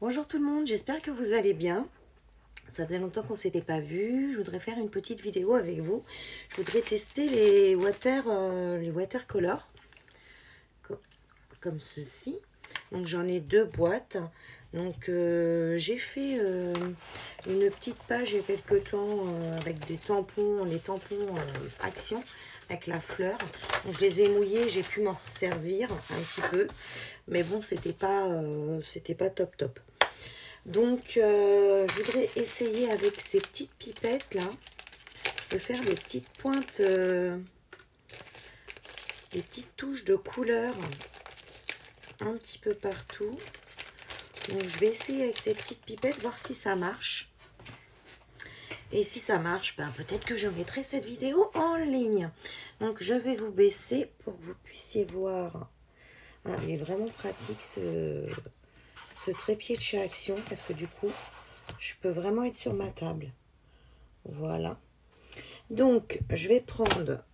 Bonjour tout le monde, j'espère que vous allez bien. Ça faisait longtemps qu'on ne s'était pas vu. Je voudrais faire une petite vidéo avec vous. Je voudrais tester les watercolors comme ceci. Donc j'en ai 2 boîtes. Donc j'ai fait une petite page il y a quelques temps avec des tampons, les tampons Action avec la fleur. Donc je les ai mouillés, j'ai pu m'en servir un petit peu, mais bon c'était pas top. Donc je voudrais essayer avec ces petites pipettes là de faire des petites pointes, des petites touches de couleur un petit peu partout. Donc je vais essayer avec ces petites pipettes, voir si ça marche. Et si ça marche, ben, peut-être que je mettrai cette vidéo en ligne. Donc je vais vous baisser pour que vous puissiez voir. Voilà, il est vraiment pratique ce trépied de chez Action, parce que du coup, je peux vraiment être sur ma table. Voilà. Donc je vais prendre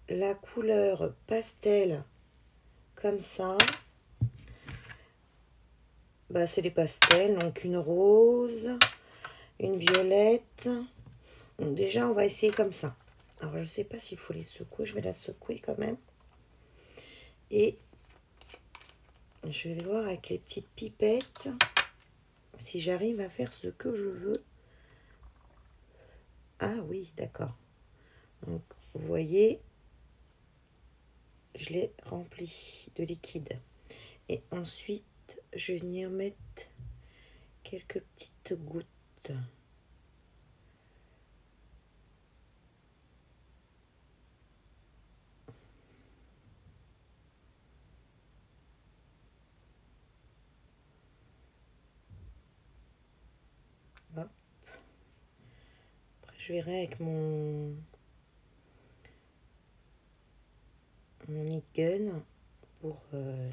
la couleur pastel comme ça. Bah, c'est des pastels, donc une rose, une violette. Donc déjà, on va essayer comme ça. Alors, je ne sais pas s'il faut les secouer. Je vais la secouer quand même. Et je vais voir avec les petites pipettes si j'arrive à faire ce que je veux. Ah oui, d'accord. Donc, vous voyez, je l'ai rempli de liquide. Et ensuite, je vais venir mettre quelques petites gouttes. Hop. Après, je verrai avec mon heat gun pour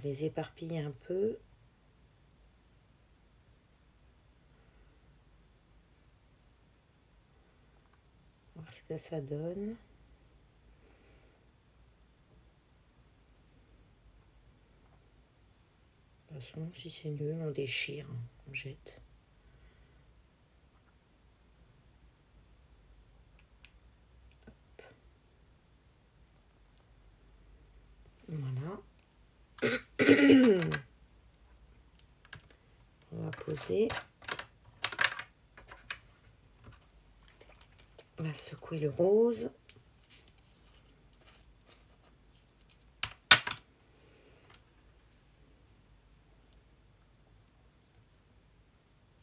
les éparpiller un peu. Voir ce que ça donne. De toute façon, si c'est nul, on déchire, on jette. Hop. Voilà. On va poser. On va secouer le rose.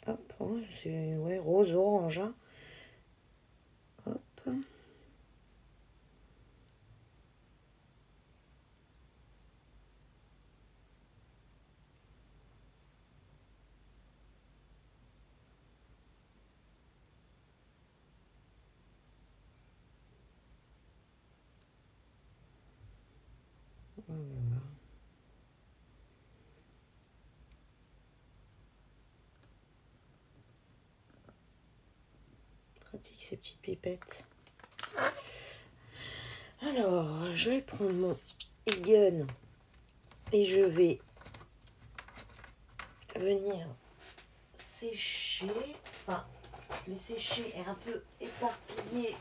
Hop, oh, c'est ouais, rose orange. Hein. Hop. Voilà. Pratique ces petites pipettes. Alors, je vais prendre mon gun et je vais venir sécher, enfin les sécher et un peu éparpiller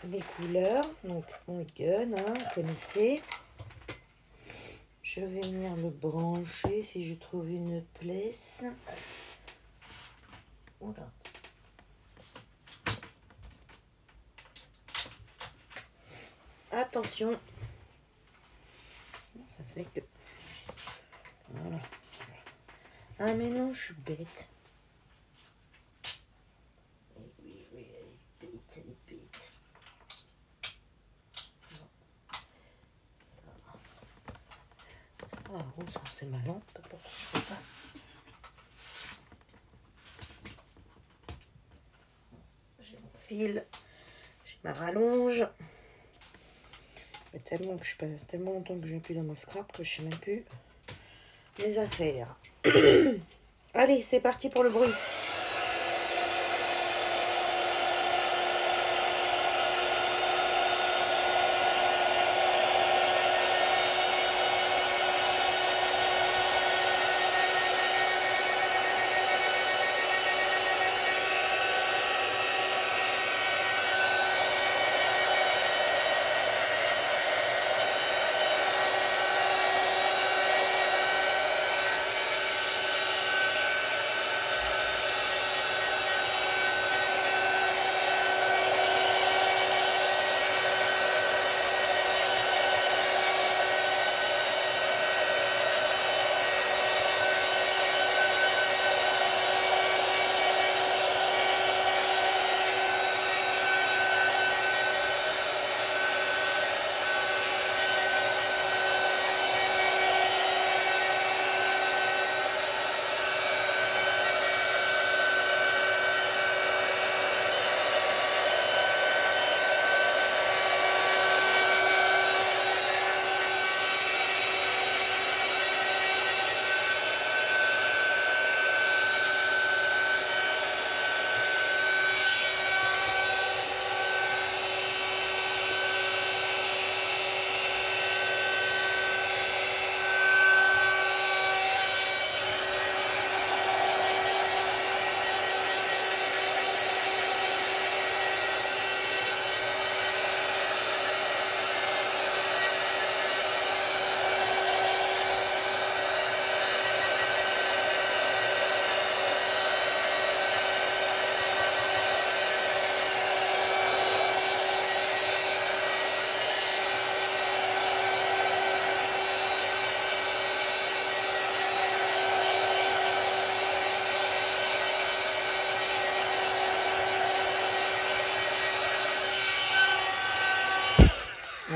les couleurs. Donc mon gun, hein, vous connaissez. Je vais venir le brancher si je trouve une place. Oula. Attention. Ça c'est que... Voilà. Ah mais non, je suis bête. Oui, elle est bête. Ah, rose, c'est ma lampe. Pourquoi je peux pas? J'ai mon fil, j'ai ma rallonge. Mais tellement longtemps que je n'ai plus dans ma scrap que je sais même plus les affaires. Allez, c'est parti pour le bruit.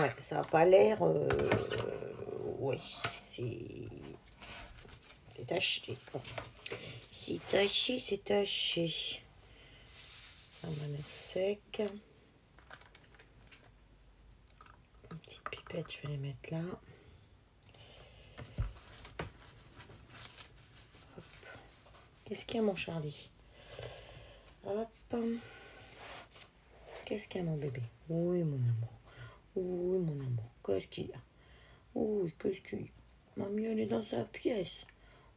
Ouais, ça n'a pas l'air... ouais, c'est taché. Bon. C'est taché, c'est taché. On va mettre sec. Une petite pipette, je vais les mettre là. Qu'est-ce qu'il y a, mon Charlie? Hop. Qu'est-ce qu'il y a, mon bébé? Oui, mon amour. Oui, mon amour. Qu'est-ce qu'il y a? Oui, qu'est-ce qu'il y a? Mamie, elle est dans sa pièce.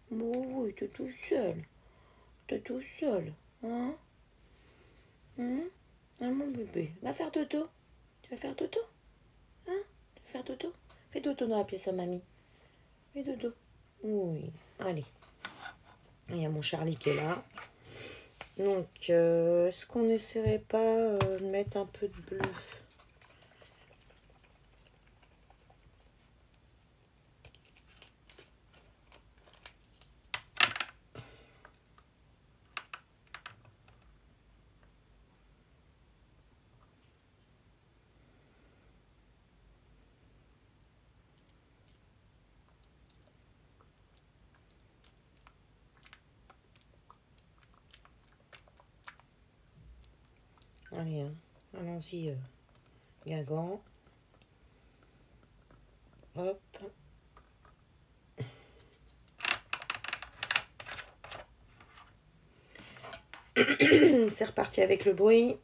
Oui, t'es tout seul. T'es tout seul. Hein? Hein? Hein, mon bébé? Va faire dodo. Tu vas faire dodo? Hein? Tu vas faire dodo? Fais dodo dans la pièce à mamie. Fais dodo. Oui. Allez. Il y a mon Charlie qui est là. Donc, est-ce qu'on n'essaierait pas de mettre un peu de bleu? Allez, hein. Allons-y, Guingamp. Hop. C'est reparti avec le bruit.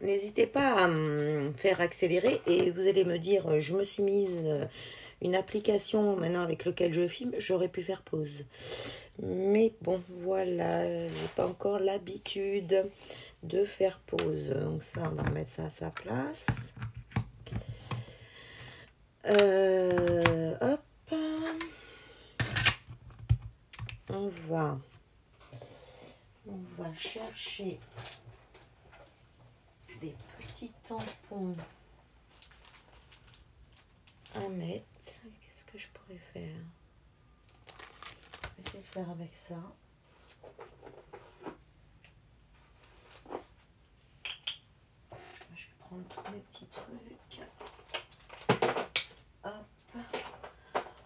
N'hésitez pas à me faire accélérer et vous allez me dire, je me suis mise une application maintenant avec laquelle je filme, j'aurais pu faire pause. Mais bon, voilà, j'ai pas encore l'habitude de faire pause. Donc ça, on va remettre ça à sa place. Hop. On va chercher des petits tampons à mettre. Qu'est-ce que je pourrais faire? Je vais essayer de faire avec ça. Je vais prendre tous les petits trucs. Hop.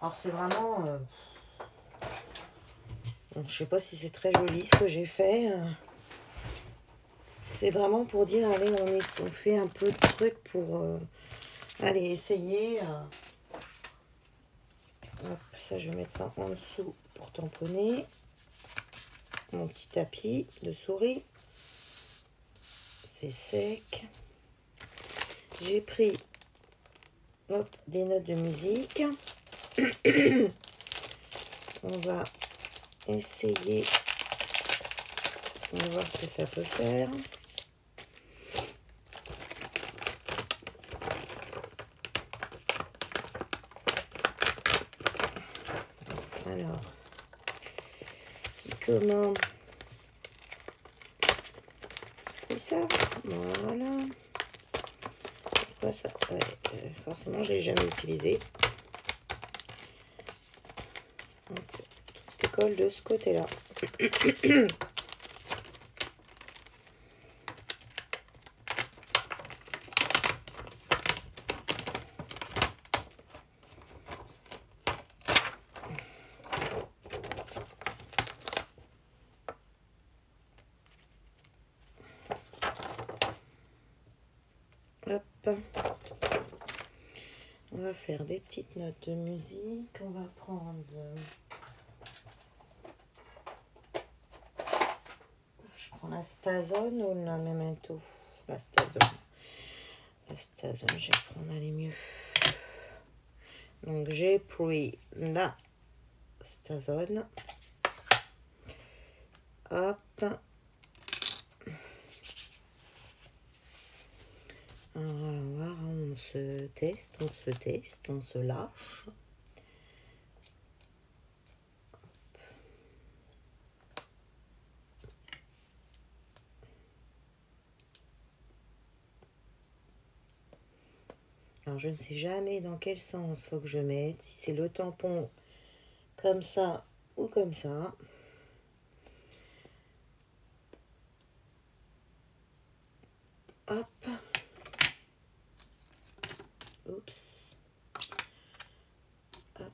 Alors c'est vraiment... je sais pas si c'est très joli ce que j'ai fait. C'est vraiment pour dire, allez, on fait un peu de trucs pour aller essayer. Hop, ça, je vais mettre ça en dessous pour tamponner. Mon petit tapis de souris. C'est sec. J'ai pris des notes de musique. On va essayer. On va voir ce que ça peut faire. Alors, si comment comme ça, voilà. Pourquoi ça? Ouais, forcément, je l'ai jamais utilisé. Donc, tout se colle de ce côté-là. Hop. On va faire des petites notes de musique. On va prendre... Je prends la Stazone ou la Memento? La Stazone. La Stazone, je vais prendre aller mieux. Donc j'ai pris la Stazone. Hop. Alors, on va voir, on se teste, on se lâche. Alors, je ne sais jamais dans quel sens faut que je mette, si c'est le tampon comme ça ou comme ça. Hop. Oups. Hop.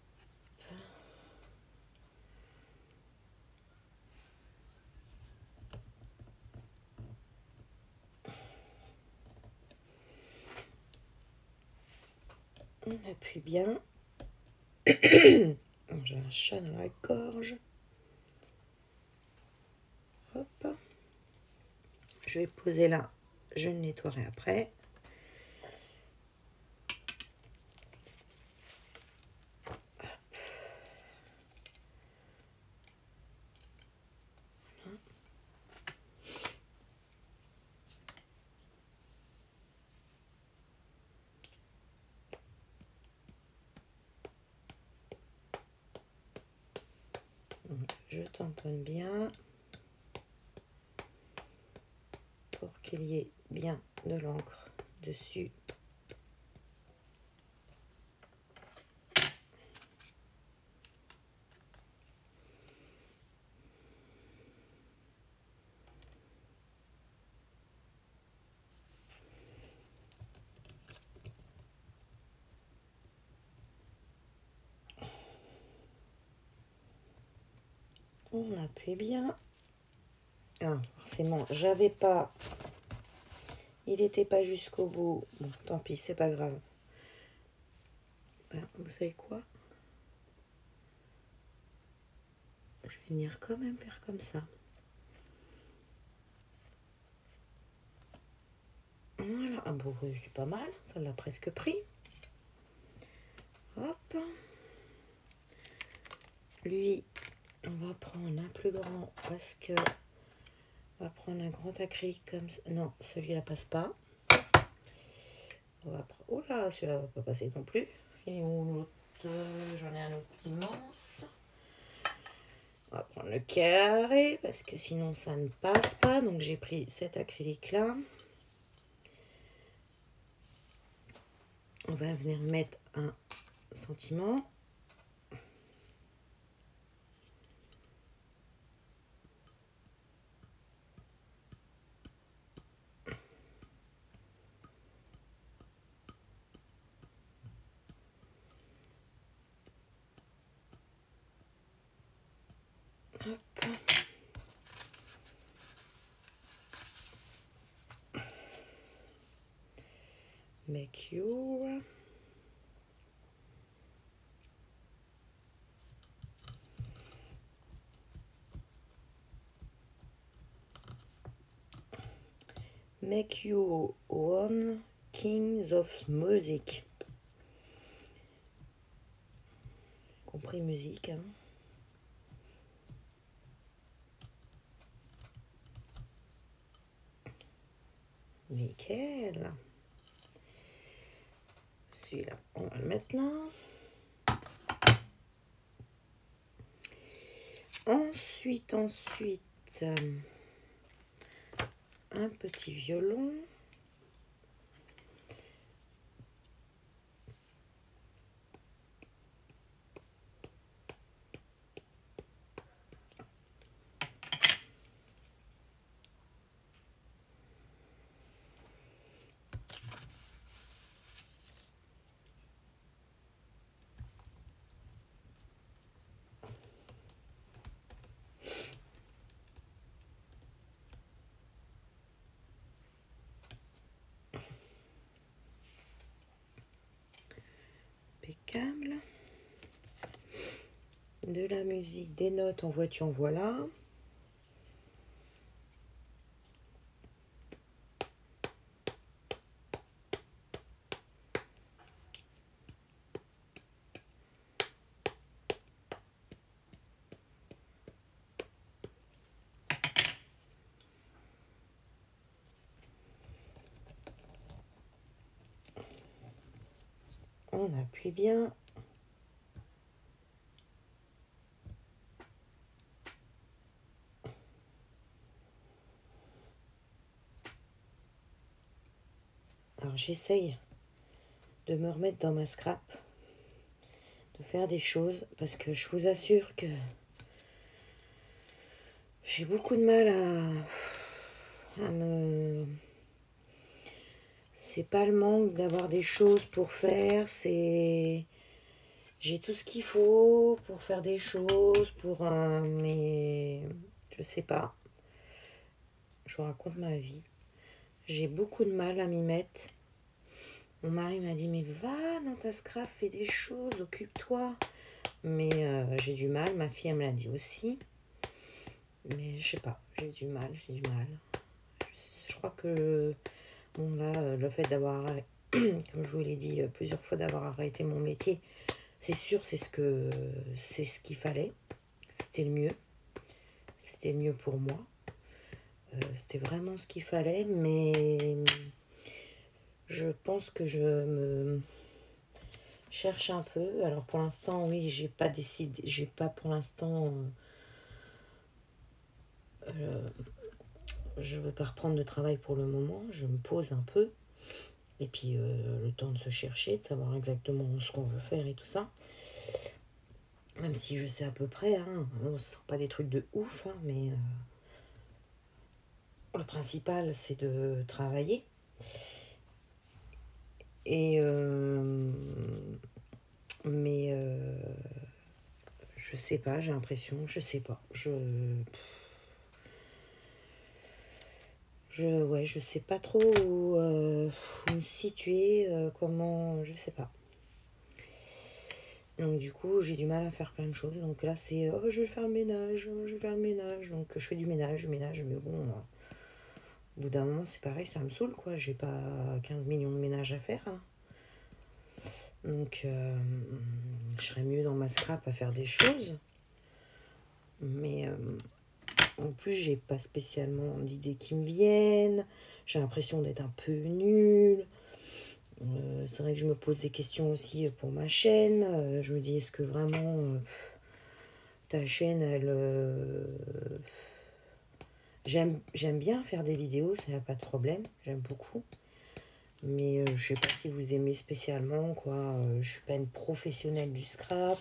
On appuie bien. J'ai un chat dans la gorge. Hop. Je vais poser là. Je le nettoierai après. Je tamponne bien pour qu'il y ait bien de l'encre dessus. On appuie bien. Ah, forcément, j'avais pas... Il n'était pas jusqu'au bout. Bon, tant pis, c'est pas grave. Ben, vous savez quoi? Je vais venir quand même faire comme ça. Voilà. Ah bon, c'est pas mal. Ça l'a presque pris. Hop. Lui, on va prendre un plus grand parce que... On va prendre un grand acrylique comme ça. Non, celui-là passe pas. On va prendre... Oh là, celui-là va pas passer non plus. Et où l'autre? J'en ai un autre immense. On va prendre le carré parce que sinon ça ne passe pas. Donc j'ai pris cet acrylique là. On va venir mettre un sentiment. Hop. Make your... Make your own kings of music. Compris musique, hein. Nickel. Celui-là, on va le mettre là. Ensuite, un petit violon. Impeccable. De la musique, des notes, en vois-tu, en voilà. On appuie bien. Alors j'essaye de me remettre dans ma scrap, de faire des choses, parce que je vous assure que j'ai beaucoup de mal à me... C'est pas le manque d'avoir des choses pour faire, c'est... J'ai tout ce qu'il faut pour faire des choses, mais je sais pas. Je vous raconte ma vie. J'ai beaucoup de mal à m'y mettre. Mon mari m'a dit, mais va dans ta scrap, fais des choses, occupe-toi. Mais j'ai du mal, ma fille elle me l'a dit aussi. Mais je sais pas, j'ai du mal. Je crois que, bon là, le fait d'avoir, comme je vous l'ai dit plusieurs fois, d'avoir arrêté mon métier, c'est sûr, c'est ce qu'il fallait. C'était le mieux. C'était le mieux pour moi. C'était vraiment ce qu'il fallait, mais je pense que je me cherche un peu. Alors pour l'instant, oui, j'ai pas décidé, j'ai pas pour l'instant, je veux pas reprendre de travail pour le moment. Je me pose un peu, et puis le temps de se chercher, de savoir exactement ce qu'on veut faire et tout ça. Même si je sais à peu près, hein, ce ne sont pas des trucs de ouf, hein, mais le principal c'est de travailler. Et mais je sais pas, j'ai l'impression, je sais pas, ouais, je sais pas trop où me situer, comment, je sais pas. Donc du coup, j'ai du mal à faire plein de choses. Donc là, c'est oh, je vais faire le ménage, je vais faire le ménage. Donc je fais du ménage, mais bon, au bout d'un moment, c'est pareil, ça me saoule quoi. J'ai pas 15 millions de ménages à faire là. Donc je serais mieux dans ma scrap à faire des choses. Mais en plus, j'ai pas spécialement d'idées qui me viennent. J'ai l'impression d'être un peu nulle. C'est vrai que je me pose des questions aussi pour ma chaîne. Je me dis, est-ce que vraiment ta chaîne, elle... J'aime bien faire des vidéos, ça n'a pas de problème. J'aime beaucoup. Mais je sais pas si vous aimez spécialement, quoi. Je suis pas une professionnelle du scrap.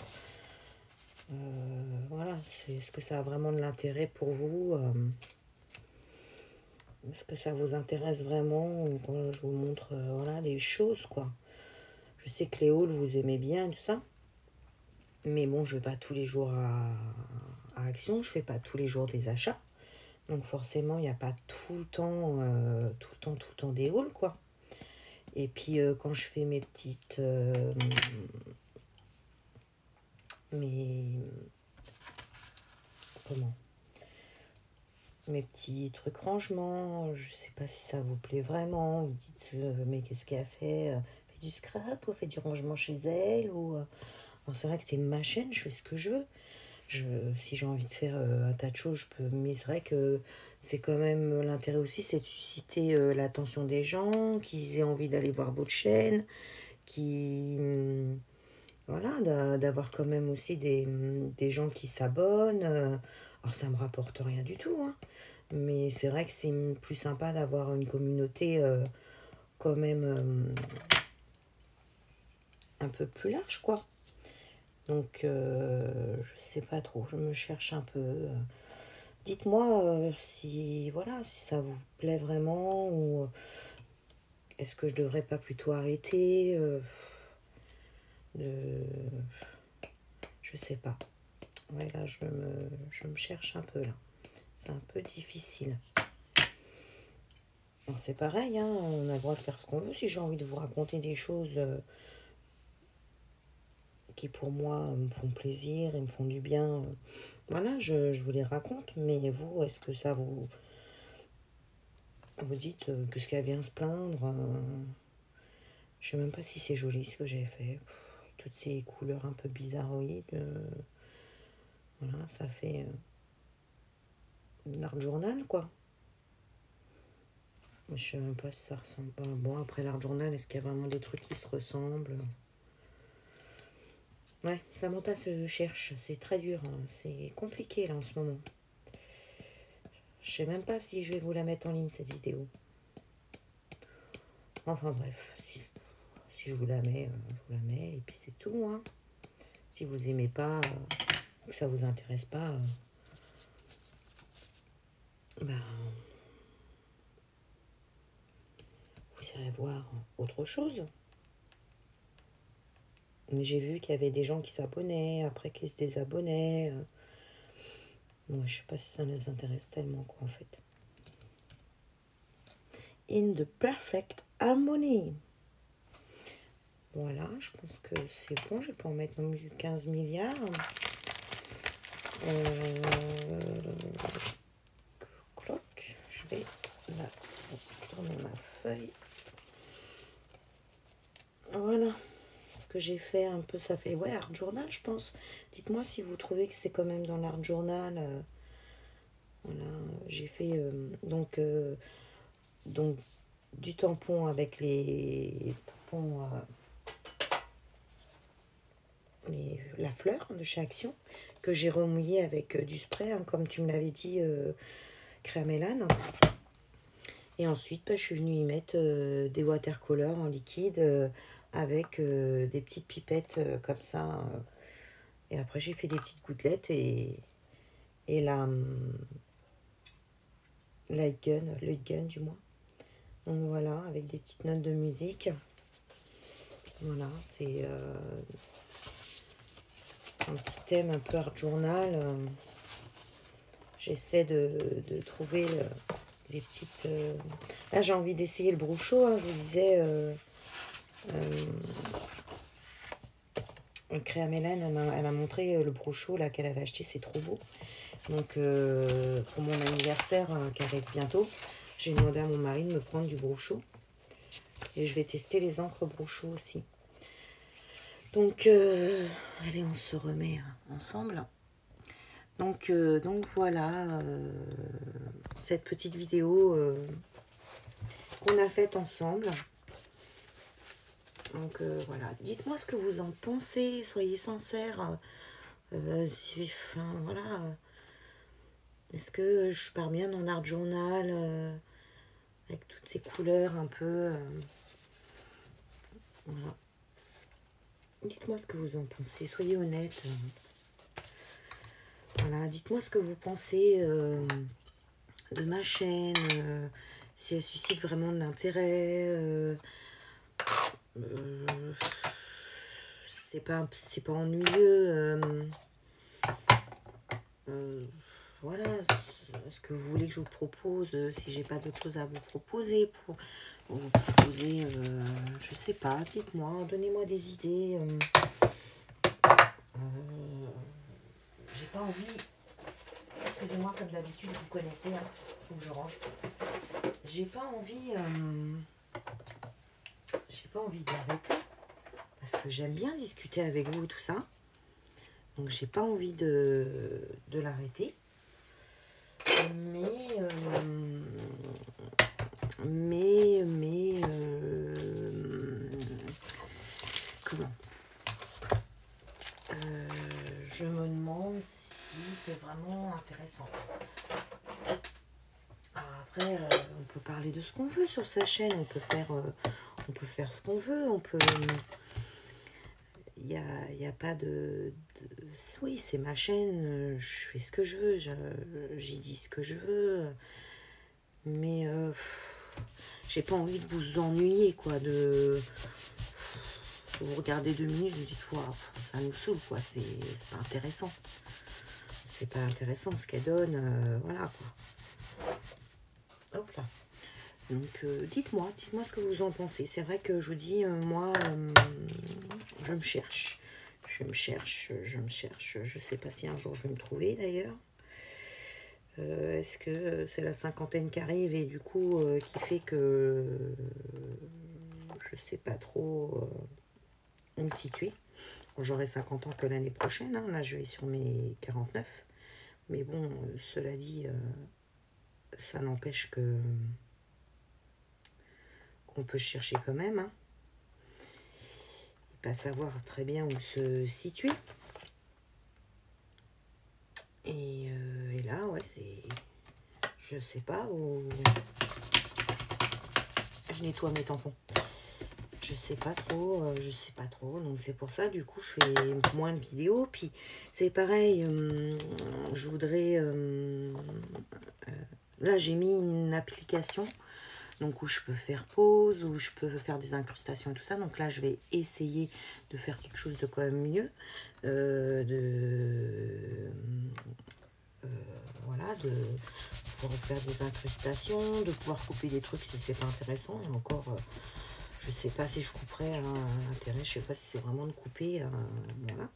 Voilà, est-ce que ça a vraiment de l'intérêt pour vous est-ce que ça vous intéresse vraiment quand je vous montre voilà, des choses, quoi. Je sais que les hauls, vous aimez bien tout ça. Mais bon, je vais pas tous les jours à Action. Je fais pas tous les jours des achats. Donc forcément, il n'y a pas tout le temps des hauls, quoi. Et puis quand je fais mes petites... comment mes petits trucs rangement, je sais pas si ça vous plaît vraiment, vous dites mais qu'est-ce qu'elle a fait, fait du scrap ou fait du rangement chez elle ou alors c'est vrai que c'est ma chaîne, je fais ce que je veux, Si j'ai envie de faire un tas de choses, je peux. Mais c'est vrai que c'est quand même l'intérêt aussi, c'est de susciter l'attention des gens, qu'ils aient envie d'aller voir votre chaîne, qui voilà, d'avoir quand même aussi des gens qui s'abonnent. Alors ça me rapporte rien du tout, hein, mais c'est vrai que c'est plus sympa d'avoir une communauté quand même un peu plus large, quoi. Donc je sais pas trop, je me cherche un peu. Dites-moi si voilà, si ça vous plaît vraiment, ou est-ce que je devrais pas plutôt arrêter de... Je sais pas. Ouais, là, je me cherche un peu, là. C'est un peu difficile. Alors, c'est pareil, hein, on a le droit de faire ce qu'on veut. Si j'ai envie de vous raconter des choses qui, pour moi, me font plaisir et me font du bien, voilà, je vous les raconte. Mais vous, est-ce que ça vous... Vous dites que ce qu'elle vient se plaindre... je sais même pas si c'est joli ce que j'ai fait. Toutes ces couleurs un peu bizarroïdes. Voilà, ça fait un art journal, quoi. Je sais même pas si ça ressemble pas. Bon, après l'art journal, est-ce qu'il y a vraiment des trucs qui se ressemblent? Ouais, Samantha se cherche. C'est très dur, hein. C'est compliqué, là, en ce moment. Je sais même pas si je vais vous la mettre en ligne, cette vidéo. Enfin, bref. Si je vous la mets, je vous la mets. Et puis, c'est tout, hein. Si vous aimez pas, que ça vous intéresse pas, ben... vous irez voir autre chose. Mais j'ai vu qu'il y avait des gens qui s'abonnaient, après qui se désabonnaient. Moi, je sais pas si ça les intéresse tellement, quoi, en fait. In the perfect harmony. Voilà, je pense que c'est bon. Je vais pas en mettre non plus 15 milliards. Cloc. Je vais là tourner ma feuille. Voilà. Ce que j'ai fait un peu, ça fait... Ouais, art journal, je pense. Dites-moi si vous trouvez que c'est quand même dans l'art journal. Voilà, j'ai fait donc du tampon avec les tampons, la fleur de chez Action, que j'ai remouillé avec du spray, hein, comme tu me l'avais dit, Créamélane. Et ensuite, bah, je suis venue y mettre des watercolors en liquide avec des petites pipettes comme ça. Et après, j'ai fait des petites gouttelettes et la light gun du moins. Donc voilà, avec des petites notes de musique. Voilà, c'est un petit thème un peu art journal. J'essaie de trouver des petites... Là, j'ai envie d'essayer le Bruchot, hein, je vous disais. Créamélane, elle m'a montré le Bruchot là qu'elle avait acheté, c'est trop beau. Donc, pour mon anniversaire qui arrive bientôt, j'ai demandé à mon mari de me prendre du Bruchot. Et je vais tester les encres Bruchot aussi. Donc, allez, on se remet ensemble. Donc voilà, cette petite vidéo qu'on a faite ensemble. Donc voilà, dites-moi ce que vous en pensez, soyez sincères. Enfin, voilà. Est-ce que je pars bien dans l'art journal avec toutes ces couleurs un peu... voilà. Dites-moi ce que vous en pensez, soyez honnête. Voilà, dites-moi ce que vous pensez de ma chaîne, si elle suscite vraiment de l'intérêt. C'est pas ennuyeux. Voilà, ce que vous voulez que je vous propose, si j'ai pas d'autre chose à vous proposer, pour vous proposer, je sais pas, dites-moi, donnez-moi des idées. J'ai pas envie, excusez-moi, comme d'habitude, vous connaissez, hein, faut que je range. J'ai pas envie d'arrêter, parce que j'aime bien discuter avec vous et tout ça. Donc j'ai pas envie de l'arrêter. Mais comment je me demande si c'est vraiment intéressant. Alors après, on peut parler de ce qu'on veut sur sa chaîne, on peut faire ce qu'on veut, on peut... Il y a pas oui, c'est ma chaîne, je fais ce que je veux, j'y dis ce que je veux, mais j'ai pas envie de vous ennuyer, quoi, vous regardez 2 minutes, vous dites, waouh, ça nous saoule, quoi, c'est pas intéressant. C'est pas intéressant ce qu'elle donne, voilà, quoi. Hop là. Donc, dites-moi ce que vous en pensez. C'est vrai que je vous dis, moi, je me cherche. Je me cherche. Je sais pas si un jour je vais me trouver, d'ailleurs. Est-ce que c'est la cinquantaine qui arrive et du coup, qui fait que je sais pas trop où me situer. J'aurai 50 ans que l'année prochaine. Hein. Là, je vais sur mes 49. Mais bon, cela dit, ça n'empêche qu'on peut chercher quand même. Hein. Et pas savoir très bien où se situer. Et là, ouais, c'est... Je sais pas où... Je nettoie mes tampons. Je sais pas trop, donc c'est pour ça, du coup, je fais moins de vidéos, puis c'est pareil, je voudrais, là, j'ai mis une application, donc où je peux faire pause, où je peux faire des incrustations et tout ça, donc là, je vais essayer de faire quelque chose de quand même mieux, voilà, de pouvoir faire des incrustations, de pouvoir couper des trucs si c'est pas intéressant, et encore... je sais pas si je couperai à l'intérêt, je sais pas si c'est vraiment de couper, voilà.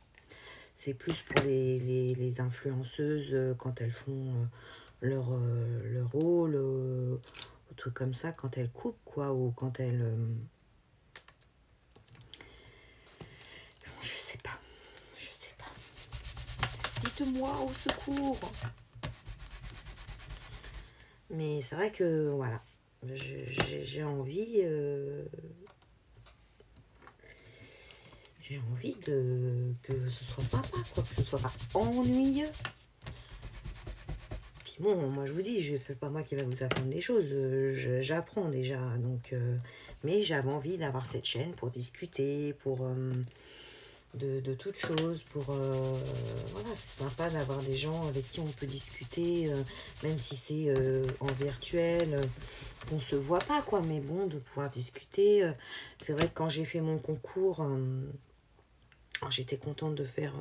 C'est plus pour les influenceuses quand elles font leur rôle, ou trucs comme ça, quand elles coupent, quoi, ou quand elles... je sais pas. Dites-moi au secours. Mais c'est vrai que, voilà, j'ai envie... j'ai envie que ce soit sympa, quoi, que ce soit pas ennuyeux. Puis bon, moi je vous dis, je fais pas moi qui va vous apprendre des choses, j'apprends déjà, donc mais j'avais envie d'avoir cette chaîne pour discuter, pour de toutes choses, pour voilà, c'est sympa d'avoir des gens avec qui on peut discuter, même si c'est en virtuel, on se voit pas, quoi, mais bon, de pouvoir discuter. C'est vrai que quand j'ai fait mon concours, j'étais contente de faire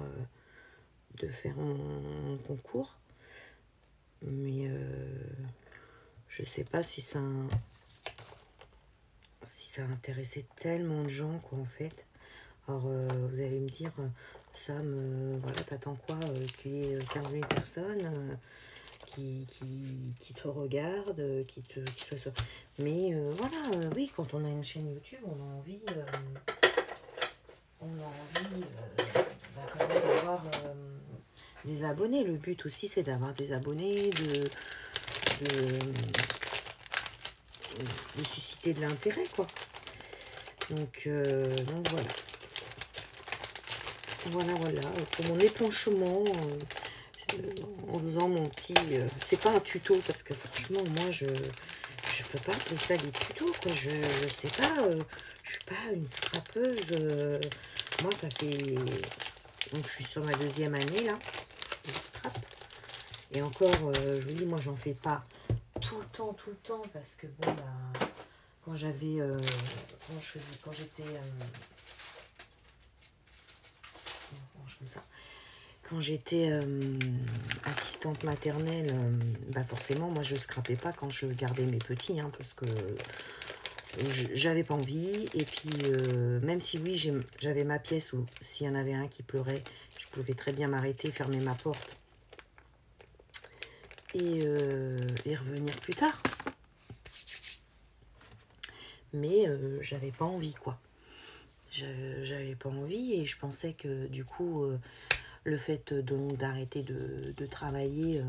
mon concours, mais je sais pas si ça a intéressé tellement de gens, quoi, en fait. Alors vous allez me dire, Sam, voilà, t'attends quoi, qu'il y ait 15 000 personnes qui te regardent, qui soient... Mais voilà, oui, quand on a une chaîne YouTube, on a envie quand même d'avoir des abonnés. Le but aussi, c'est d'avoir des abonnés, de susciter de l'intérêt, quoi. Donc voilà. Voilà, pour mon épanchement, en faisant mon petit... c'est pas un tuto, parce que franchement, moi, je peux pas appeler ça des tutos, quoi. Je sais pas, je suis pas une scrapeuse. Moi, ça fait... Donc, je suis sur ma 2e année, là, de scrap. Et encore, je vous dis, moi, j'en fais pas tout le temps, parce que, bon, bah, quand j'avais... quand j'étais... comme ça. Quand j'étais assistante maternelle, bah forcément, moi, je scrapais pas quand je gardais mes petits, hein, parce que j'avais pas envie. Et puis, même si oui, j'avais ma pièce où s'il y en avait un qui pleurait, je pouvais très bien m'arrêter, fermer ma porte et revenir plus tard. Mais j'avais pas envie, quoi. J'avais pas envie et je pensais que du coup... Le fait donc d'arrêter de travailler,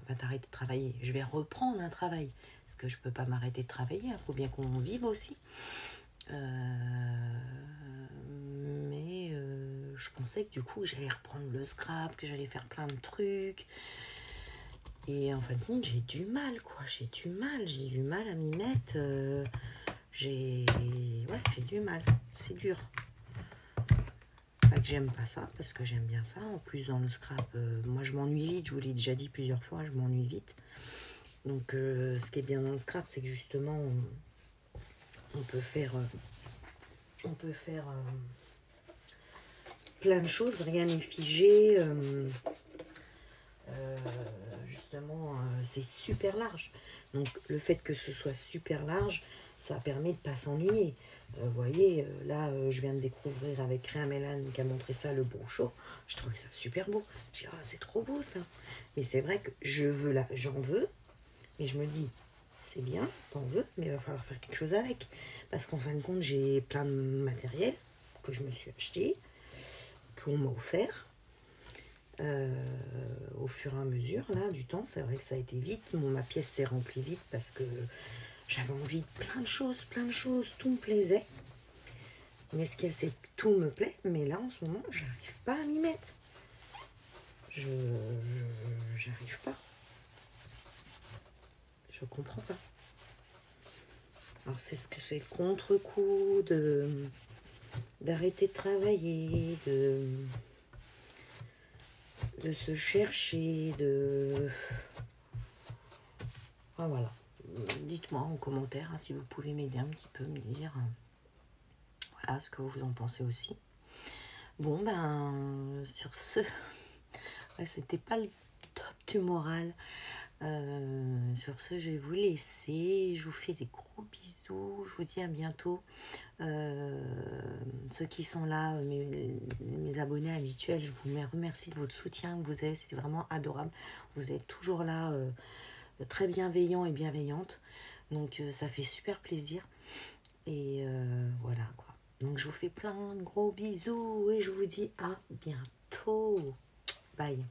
d'arrêter de travailler, je vais reprendre un travail. Parce que je peux pas m'arrêter de travailler, il faut bien qu'on vive aussi. Mais je pensais que du coup j'allais reprendre le scrap, que j'allais faire plein de trucs. Et en fin de compte, j'ai du mal, quoi. J'ai du mal à m'y mettre. J'ai du mal. C'est dur. Pas que j'aime pas ça, parce que j'aime bien ça. En plus, dans le scrap, moi, je m'ennuie vite. Je vous l'ai déjà dit plusieurs fois, je m'ennuie vite. Donc, ce qui est bien dans le scrap, c'est que justement, on peut faire plein de choses. Rien n'est figé. Justement, c'est super large. Donc, le fait que ce soit super large, ça permet de ne pas s'ennuyer. Vous voyez, là, je viens de découvrir avec Réa Mélan qui a montré ça, le Broncho. Je trouvais ça super beau. J'ai dit, ah, c'est trop beau ça. Mais c'est vrai que j'en veux, mais je me dis, c'est bien, t'en veux, mais il va falloir faire quelque chose avec. Parce qu'en fin de compte, j'ai plein de matériel que je me suis acheté, qu'on m'a offert. Au fur et à mesure là du temps, c'est vrai que ça a été vite. Ma pièce s'est remplie vite parce que j'avais envie de plein de choses, tout me plaisait. Mais ce qu'il y a, c'est que tout me plaît, mais là en ce moment j'arrive pas à m'y mettre. J'arrive pas. Je comprends pas. Alors c'est ce que c'est le contre-coup d'arrêter de travailler, de se chercher, Ah, voilà. Dites-moi en commentaire si vous pouvez m'aider un petit peu, me dire voilà ce que vous en pensez aussi. Bon, ben, sur ce, c'était pas le top du moral. Sur ce, je vais vous laisser. Je vous fais des gros bisous. Je vous dis à bientôt. Ceux qui sont là, mes abonnés habituels, je vous remercie de votre soutien que vous avez. C'était vraiment adorable. Vous êtes toujours là, très bienveillants et bienveillantes. Donc, ça fait super plaisir. Et voilà, quoi. Donc, je vous fais plein de gros bisous et je vous dis à bientôt. Bye.